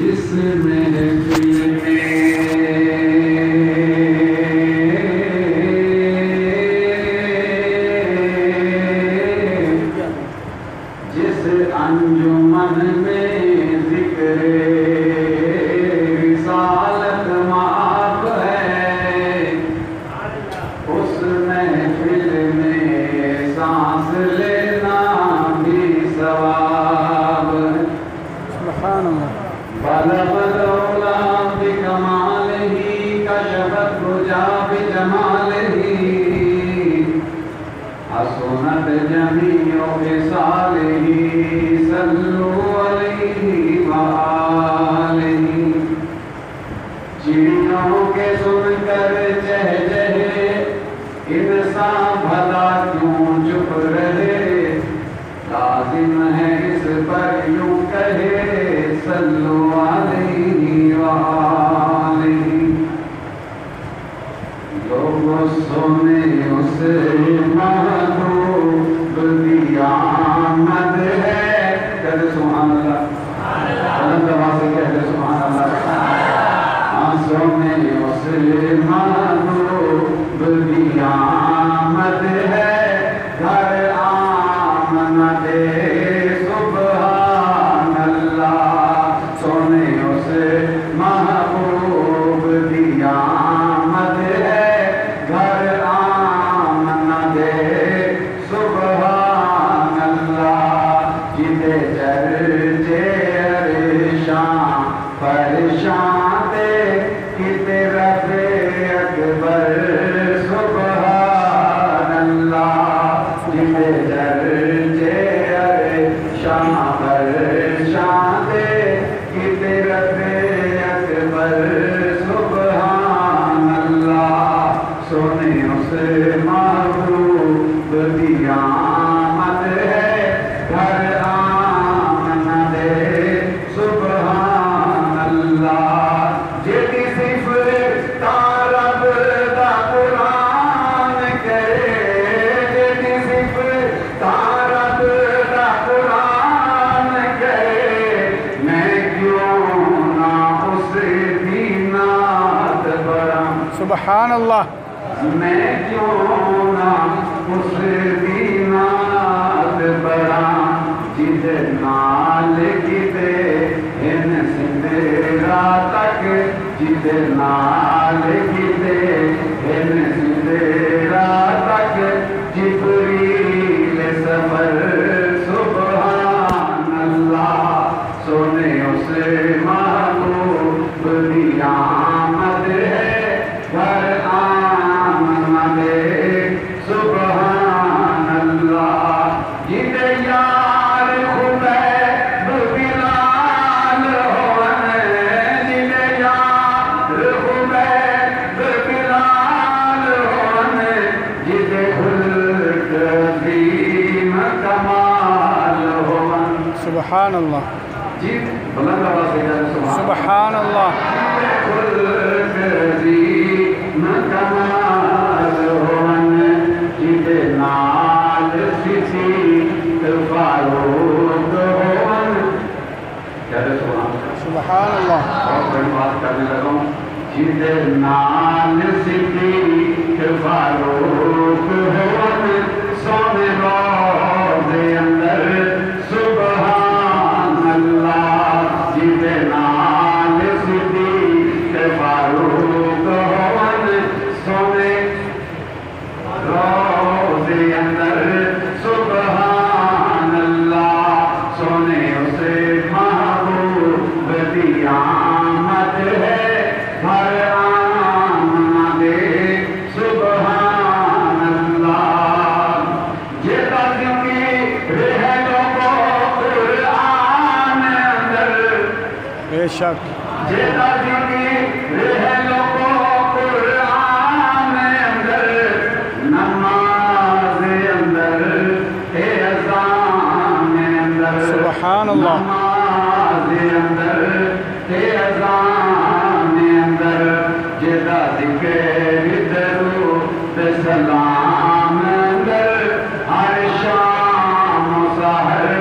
جس محفل جس انجمن میں ذکر رسالت معاف ہے، اس محفل میں سانس لینا بھی ثواب ہے۔ سبحان اللہ۔ بلغ العلا بکمالہ کشف الدجا بجمالہ، حسنت جمیع خصالہ صلوا علیہ وآلہ۔ چڑیوں کے سن کر چہچہے انسان بھلا کیوں چپ رہے، لازم ہے اس پر یوں کہے صلوا علیہ وآلہ۔ لوگوں سونے اس محبوب کی آمد ہے، کہتے سبحان اللہ، بلند آواز سے کہتے سبحان اللہ۔ سونے اس محبوب کی آمد ہے، گھر آمد سبحان اللہ۔ سونے اس محبوب کی آمد ہے، گھر آمد سبحان اللہ۔ جتے چرچے عرشاں پریشان تھے، کتے رب اکبر سبحان اللہ۔ جتے چرچے عرشاں پریشان تھے، کتے رب اکبر سبحان اللہ۔ سونے اس محبوب کی آمد ہے، گھر آمد سبحان اللہ۔ جیتی صفت رب دا قرآن کرے، جیتی صفت رب دا قرآن کرے، میں کیوں نہ اس کی نعت پڑھاں۔ سبحان اللہ۔ میں کیوں نہ اس کی نعت پڑھاں، جدے نال کتے ان سندرا تک، جدے نال کتے ان سندرا تک، جبریل سفر سبحان اللہ۔ سونے اس محبوب کی آمد ہے، گھر آمد سبحان اللہ۔ جدے یار خبیب بلال ہون، جدے یار خبیب بلال ہون، جدے خلق عظیم کمال ہون۔ سبحان اللہ۔ جی بلند آواز سے کہتے سبحان اللہ۔ خلق عظیم کمال ہون، جدے نال صدیق فاروق ہون۔ کہتے سبحان اللہ۔ بہت بڑی بات کرنے لگا ہوں۔ جدے نال صدیق فاروق ہون، سونے روضے اندر سبحان اللہ۔ جدے نال صدیق فاروق ہون، سونے روضے اندر سبحان اللہ۔ سونے اس محبوب کی آمد ہے، گھر آمد سبحان اللہ۔ جیتا کیونکہ رہ لوگوں قرآن اندر، بے شک۔ جیتا کیونکہ رہ لوگوں قرآن اندر، نماز اندر اذان اندر، سبحان اللہ۔ نماز اندر اذان اندر، جیتا ذکر درود سلام اندر، ہر شام و سحر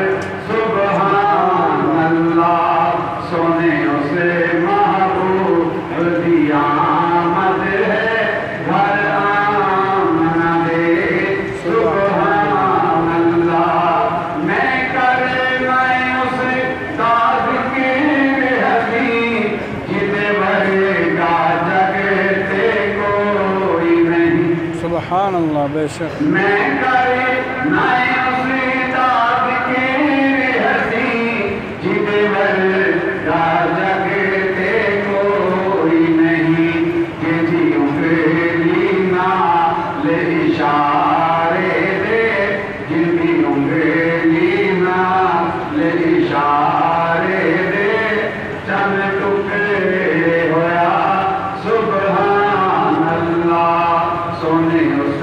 سبحان اللہ۔ سونے اس سبحان اللہ بے شک میں کرے نائے اسی تاب کے ہسی جدے ور جگتے کوئی نہیں کہ جیوں کے لینا لے اشارے دے جن بھی ہوں لینا لے اشارے دے چند ٹکڑے ہویا سبحان اللہ سونے اس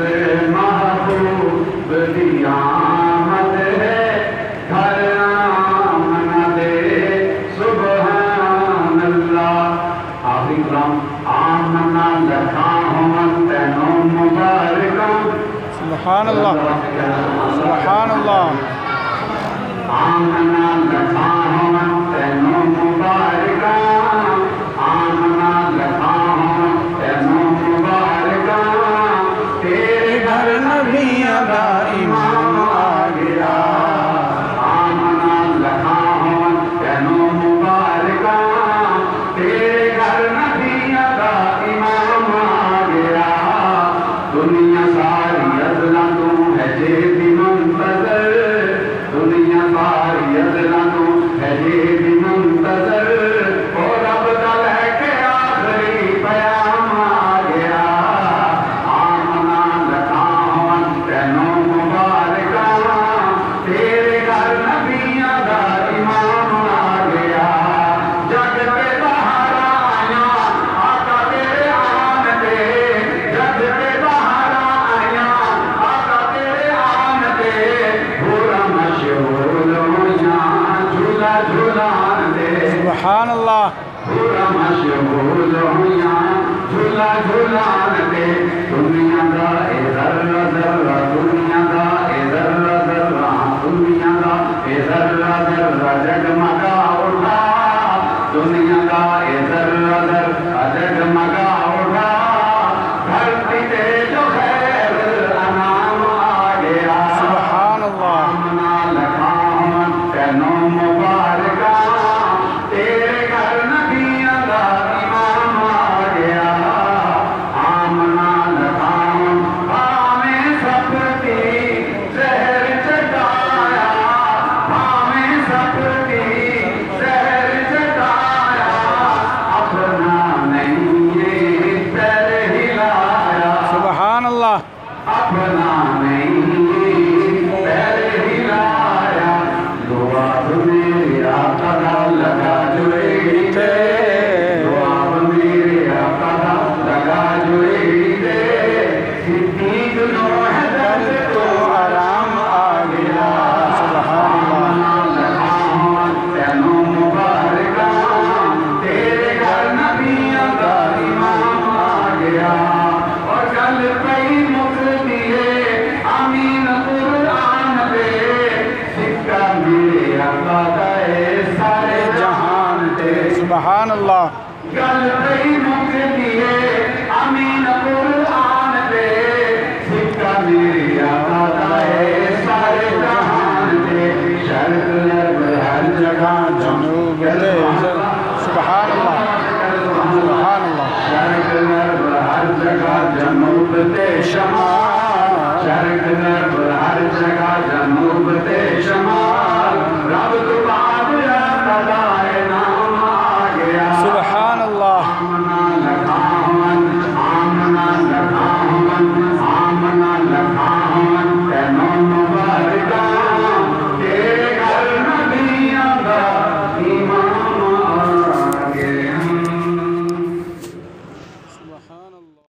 محبوب دی آمد ہے گھر آمنا دے سبحان اللہ آخری کلام آمنا لکھا ہوں تینوں مبارکوں سبحان اللہ سبحان اللہ آمنا لکھا ہوں تینوں مبارکوں آمنا لکھا ہوں تینوں مبارکوں تیرے گھر نبیوں دا ایمان آ گیا آمنا لکھا ہوں تینوں مبارکوں تیرے گھر نبیوں دا ایمان آ گیا دنیا ساری ازلاں تو ہے جیدی منتظر دنیا ساری ازلاں تو ہے جیدی منتظر او رب دا لے کے آخری پیام آ گیا آمنا لکھا ہوں تینوں مبارکوں تیرے گھر نبیوں دا ایمان آ گیا جگ پہ باہر آیا آقا تیرے آن تے جگ پہ باہر آیا آقا تیرے آن تے پورا مشہور ہویا جھولا جھولان دے سبحان اللہ پورا مشہور ہویا جھولا جھولان دے دنیا دا اے ذرہ ذرہ دنیا دا اے ذرہ ذرہ دنیا دا اے ذرہ ذرہ جگمگا اٹھا دنیا دا اے ذرہ ذرہ جگمگا اٹھا دھرتی تے جو خیر انعام آ گیا سبحان اللہ آمنا لکھا ہوں تینوں مبارکوں تیرے گھر نبیوں دا ایمان آ گیا آمنا لکھا ہوں بھاویں سب کی زہر چٹایا بھاویں سب کی زہر چٹایا اپنا نہیں یہ پیر ہلایا سبحان اللہ اپنا نہیں پیر ہلایا دعا میرے آقا دا لگا جو ایڑی دے دعا میرے آقا دا لگا جو ایڑی دے صدیق نوح در تو آرام آ گیا سبحان اللہ آمنا لکھا ہوں تینوں مبارکوں تیرے گھر نبیوں دا ایمان آ گیا اور گل پئی مک دیے امین قرآن دے سکہ میرے آقا دا اے سارے جہان دے سبحان اللہ گل پئی مک دیے امین قرآن دے سکہ میرے آقا دا اے سارے جہان دے شرق غرب ہر جگہ جنوب دے سبحان اللہ سبحان اللہ شرق غرب ہر جگہ جنوب تے شمال شرق غرب ہر جگہ